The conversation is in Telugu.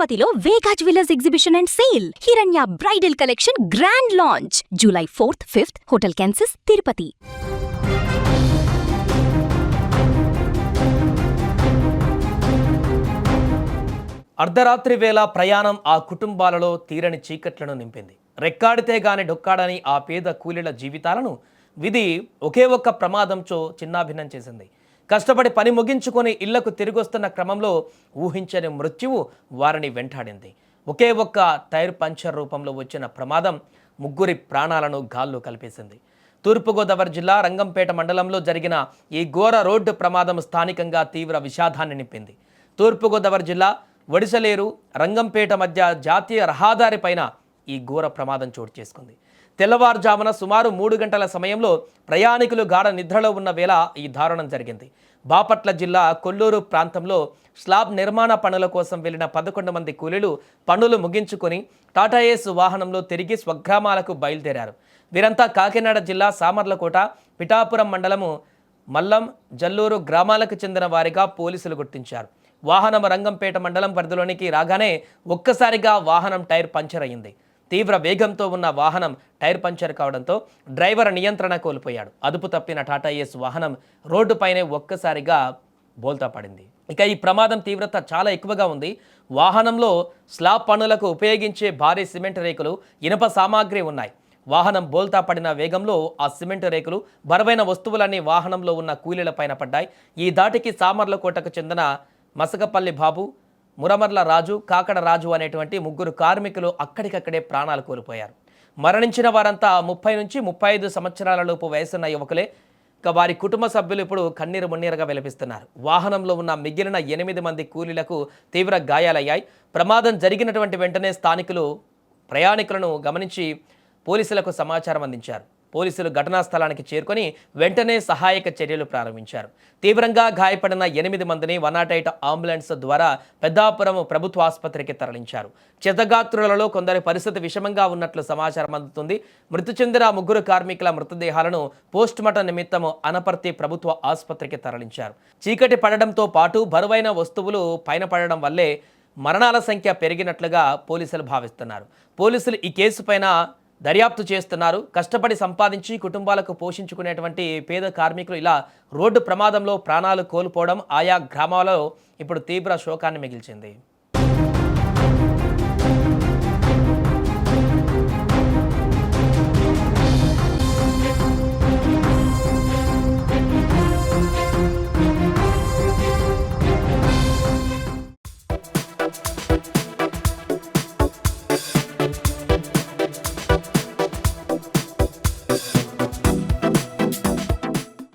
తిరుపతిలో Vega jewellers exhibition and sale. Hiranya bridal collection grand launch July 4th, 5th hotel కాన్సిస్, తిరుపతి. అర్ధరాత్రి వేళ ప్రయాణం ఆ కుటుంబాలలో తీరని చీకట్లను నింపింది. రెక్కాడితే గాని డొక్కాడని ఆ పేద కూలీల జీవితాలను విధి ఒకే ఒక్క ప్రమాదంతో చిన్నాభిన్నం చేసింది. కష్టపడి పని ముగించుకొని ఇళ్లకు తిరిగొస్తున్న క్రమంలో ఊహించని మృత్యువు వారిని వెంటాడింది. ఒకే ఒక్క టైర్ పంచర్ రూపంలో వచ్చిన ప్రమాదం ముగ్గురి ప్రాణాలను గాల్లో కలిపేసింది. తూర్పుగోదావరి జిల్లా రంగంపేట మండలంలో జరిగిన ఈ ఘోర రోడ్డు ప్రమాదం స్థానికంగా తీవ్ర విషాదాన్ని నింపింది. తూర్పుగోదావరి జిల్లా వడిసలేరు రంగంపేట మధ్య జాతీయ రహదారి పైన ఈ ఘోర ప్రమాదం చోటు చేసుకుంది. తెల్లవారుజామున సుమారు 3 గంటల సమయంలో ప్రయాణికులు గాఢ నిద్రలో ఉన్న వేళ ఈ దారుణం జరిగింది. బాపట్ల జిల్లా కొల్లూరు ప్రాంతంలో స్లాబ్ నిర్మాణ పనుల కోసం వెళ్లిన 11 మంది కూలీలు పనులు ముగించుకొని టాటా ఏస్ వాహనంలో తిరిగి స్వగ్రామాలకు బయలుదేరారు. వీరంతా కాకినాడ జిల్లా సామర్లకోట, పిఠాపురం మండలము మల్లం, జల్లూరు గ్రామాలకు చెందిన వారిగా పోలీసులు గుర్తించారు. వాహనం రంగంపేట మండలం పరిధిలోనికి రాగానే ఒక్కసారిగా వాహనం టైర్ పంచర్ అయింది. తీవ్ర వేగంతో ఉన్న వాహనం టైర్ పంచర్ కావడంతో డ్రైవర్ నియంత్రణ కోల్పోయాడు. అదుపు తప్పిన టాటా ఏస్ వాహనం రోడ్డుపైనే ఒక్కసారిగా బోల్తా పడింది. ఇక ఈ ప్రమాదం తీవ్రత చాలా ఎక్కువగా ఉంది. వాహనంలో స్లాబ్ పనులకు ఉపయోగించే భారీ సిమెంట్ రేకులు, ఇనుప సామాగ్రి ఉన్నాయి. వాహనం బోల్తా పడిన వేగంలో ఆ సిమెంట్ రేకులు, బరువైన వస్తువులన్నీ వాహనంలో ఉన్న కూలీల పైన పడ్డాయి. ఈ దాటికి సామర్లకోటకు చెందిన మసకపల్లి బాబు, మురమర్ల రాజు, కాకడ రాజు అనేటువంటి ముగ్గురు కార్మికులు అక్కడికక్కడే ప్రాణాలు కోల్పోయారు. మరణించిన వారంతా 30 నుంచి 35 సంవత్సరాల లోపు వయసున్న యువకులే. ఇక వారి కుటుంబ సభ్యులు ఇప్పుడు కన్నీరు మున్నీరుగా విలపిస్తున్నారు. వాహనంలో ఉన్న మిగిలిన 8 మంది కూలీలకు తీవ్ర గాయాలయ్యాయి. ప్రమాదం జరిగినటువంటి వెంటనే స్థానికులు ప్రయాణికులను గమనించి పోలీసులకు సమాచారం అందించారు. పోలీసులు ఘటనా స్థలానికి చేరుకొని వెంటనే సహాయక చర్యలు ప్రారంభించారు. తీవ్రంగా గాయపడిన 8 మందిని 108 అంబులెన్స్ ద్వారా పెద్దాపురం ప్రభుత్వ ఆసుపత్రికి తరలించారు. క్షతగాత్రులలో కొందరి పరిస్థితి విషమంగా ఉన్నట్లు సమాచారం అందుతుంది. మృతి చెందిన ముగ్గురు కార్మికుల మృతదేహాలను పోస్టుమార్టం నిమిత్తం అనపర్తి ప్రభుత్వ ఆసుపత్రికి తరలించారు. చీకటి పడడంతో పాటు బరువైన వస్తువులు పైన పడడం వల్లే మరణాల సంఖ్య పెరిగినట్లుగా పోలీసులు భావిస్తున్నారు. పోలీసులు ఈ కేసు పైన దర్యాప్తు చేస్తున్నారు. కష్టపడి సంపాదించి కుటుంబాలకు పోషించుకునేటువంటి పేద కార్మికులు ఇలా రోడ్డు ప్రమాదంలో ప్రాణాలు కోల్పోవడం ఆయా గ్రామాలలో ఇప్పుడు తీవ్ర శోకాన్ని మిగిల్చింది.